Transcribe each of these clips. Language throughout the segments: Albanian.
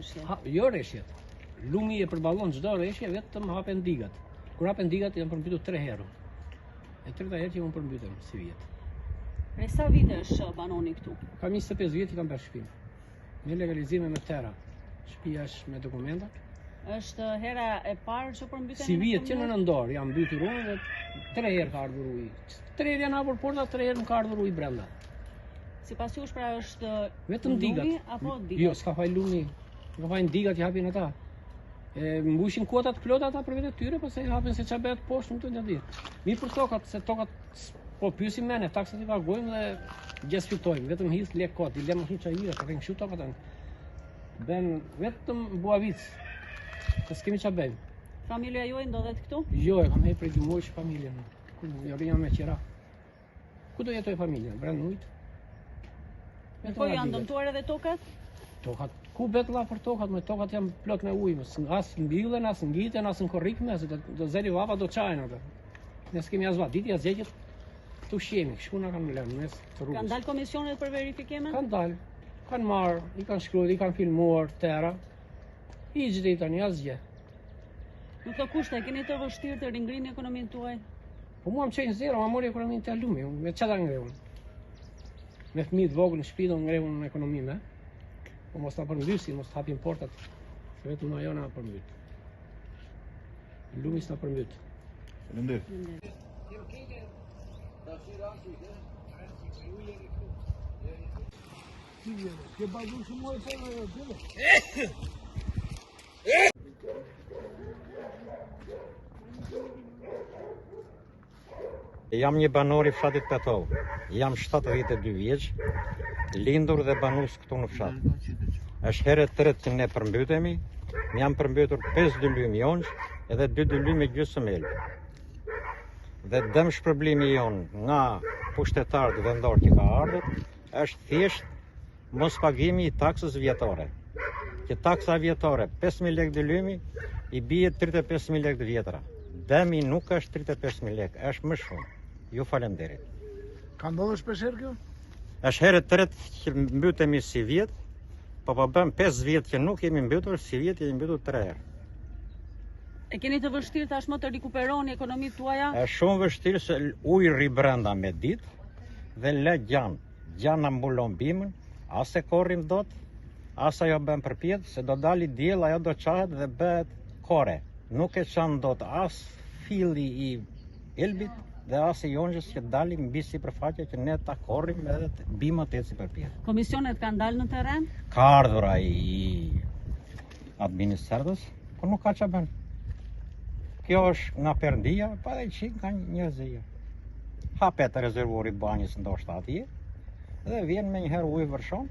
rreshje? Jo rreshjet. Lumi e përballon çdo rreshje, vetëm hapen digat. Kur hapen digat janë përmbytur 3 herë. E treta herë që unë përmbytem si vjet. Prej sa vitesh banoni këtu? Kam 25 vjet që kam bërë shtëpinë. Me legalizime me tëra. Shtëpia është me dokumenta. Është hera e parë që përmbyteni? Si vjet që në nëndor jam mbytur unë dhe 3 herë ka ardhur ujë. 3 herë janë hapur porta, 3 herë më ka ardhur ujë brenda. Sipas jush pra është vetëm digat. lumi apo digat? Jo, s'ka faj lumi. Ka fajin digat që hapin ata. Mbushin kuotat plot ata për vetë tyre, pastaj hapin se çfarë bëhet poshtë në të ditë. Mi për tokat, se tokat po pyesim ne, taksat i pagojmë dhe gjes fitojmë, vetëm his lek kot, i lëmë shumë çajira, ka kështu tokat. Ben vetëm buavic. Se s'kemi çfarë bëjmë. Familja juaj ndodhet këtu? Jo, e kam hej prej 2 muajsh familjen. Ku jam me qira. Ku do jetoj familja? Brenda ujit. Po janë dëmtuar edhe tokat? Tokat, ku betlla për tokat, me tokat janë plot me ujë, as mbillen, as ngjiten, as në korrikme, se do zeri vapa do çajnë atë. Ne s'kemi as vaditje, as gjegjet të ushqemi, kështu na kanë lënë mes të rrugës. Kanë dalë komisionet për verifikime? Kanë dalë, kanë marrë, i kanë shkruar, i kanë filmuar tëra. I gjdi tani asgjë. Në këto kushte, keni të vështirë të ringrini ekonominë tuaj? Po mua më qenë zero, ma mori ekonominë të lumi, me çfarë ta ngreu? Me fëmijë të vogël në shtëpi do ngreu në ekonominë, po mos ta përmbysin, mos hapin portat. Se vetëm ajo na përmbyt. Lumi s'na përmbyt. Faleminderit. Jam një banor i fshatit Petov. Jam 72 vjeç, lindur dhe banues këtu në fshat. Është herë e tretë që ne përmbytemi. Jam përmbytur 5 dylymë jonç edhe 2 dylymë gjysmë elb. Dhe dëm shpërblimi jon nga pushtetarët vendor që ka ardhur është thjesht mos pagimi i taksës vjetore. Që taksa vjetore 5.000 lekë dylymi i bie 35.000 lekë vjetra. Dëmi nuk është 35.000 lekë, është më shumë. Ju falenderit. Ka ndodhur shpeshherë kjo? Është herë e tretë që mbytemi si vjet, po bëm 5 vjet që nuk jemi mbytur, si vjet jemi mbytur 3 herë. E keni të vështirë tashmë të rikuperoni ekonomitë tuaja? Është shumë vështirë se ujë rri brenda me ditë dhe le gjan. Gjan na mbulon bimën, as e korrim dot, as ajo bën përpjet, se do dali diell, ajo do çahet dhe bëhet kore. Nuk e çan dot as filli i elbit dhe as i jonjës që dalim mbi sipërfaqe që ne ta korrim edhe bimat eci përpjet. Komisionet kanë dalë në terren? Ka ardhur ai i administratës, po nuk ka ç'a bën. Kjo është nga Perëndia, pa dhe qik nga njerëzia. Hapet rezervori banjës ndoshta atje, dhe vjen me njëherë ujë vërshon,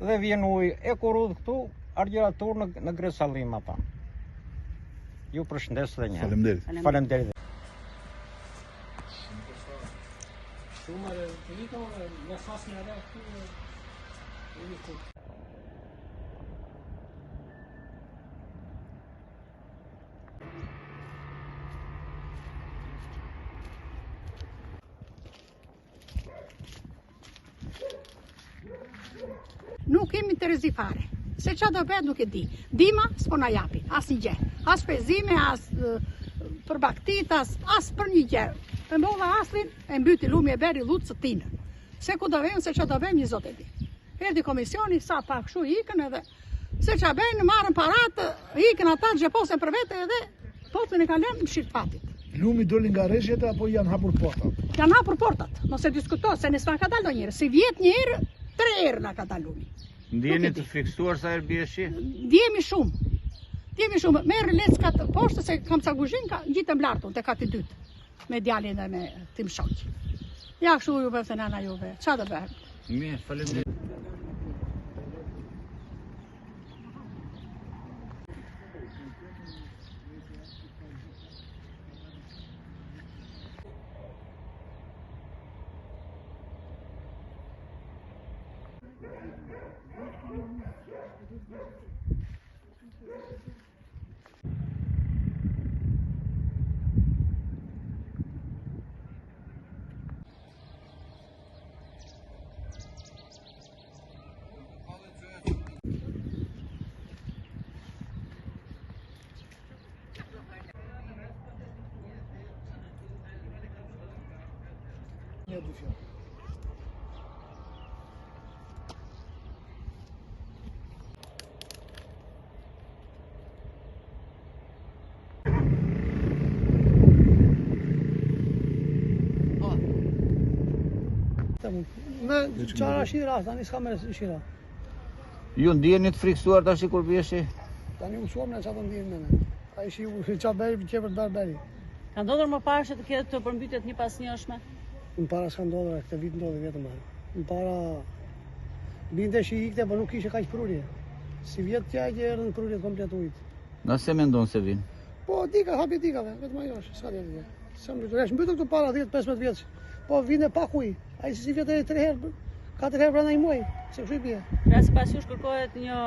dhe vjen ujë e kurudh këtu, argjeratur në Gresallim ata. Ju përshëndes dhe njëherë. Faleminderit. Faleminderit. Shumë të njëto, në sasë në edhe këtu, Nuk kemi të rezi fare, se që do bëhet nuk e di. Dima s'po na japi, as një gjë. As pezime, as për baktit, as për një gjë. E mbova aslin, e mbyti lumi e beri lutë së tinë. Se ku do vejmë, se që do bëjmë një zot e di. Erdi komisioni, sa pak shu ikën edhe, se që bëjmë, marën paratë, ikën ata gjeposen për vete edhe, potën e kalem në shirtë fatit. Lumi doli nga rreshjet apo janë hapur portat? Janë hapur portat, mos e diskuto, se nësë ka dalë do njërë. Si vjetë njërë, 3 herë nga ka dalë lumi. Ndjeni të friksuar sa herë bie shi? Ndjemi shumë. Ndjemi shumë. Merë leckat poshtë se kam ca guzhin, gjitëm lartun te kati dytë. Me djalin dhe me tim shoqë. Ja kështu juve se nana juve. Qa do bëhem? Mirë, faleminderit. Një dy fjalë. Me çara shira, tani s'ka me shira. Ju ndjeni të friksuar tash kur bjeshi? Tani mësuam në çfarë ndjen me. Ai shi çfarë bëri që për barbari. Ka ndodhur më parë që të ketë të përmbytjet një pas njëshme? Më para s'ka ndodhur, këtë vit ndodhi vetëm ai. Më para binte që ikte, por nuk kishte kaq prurje. Si vjet tja që erdhën prurjet komplet ujit. Nëse mendon se vin? Po dika, hapi dikave, vetëm ajo është, s'ka tjetër. Sa mbytur këtu para 10-15 vjeç. Po vinte pa ujë. Ai si vjet edhe 3 herë, 4 herë brenda një muaji, se kush i bie. Pra sipas jush kërkohet një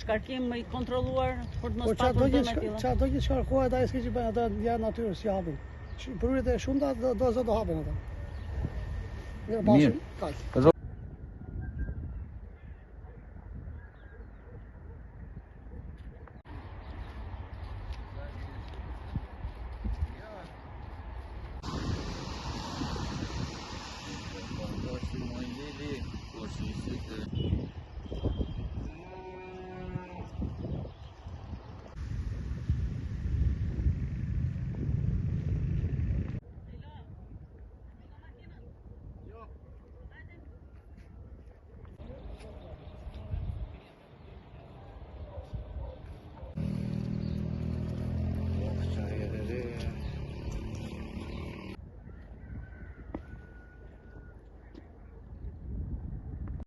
shkarkim i kontrolluar për të mos patur dëm e tilla. Çfarë do që shkarkohet ai s'ka që bën ata ja natyrës si hapin. Prurjet e shumta do hapen ata. Mirë. Kaq.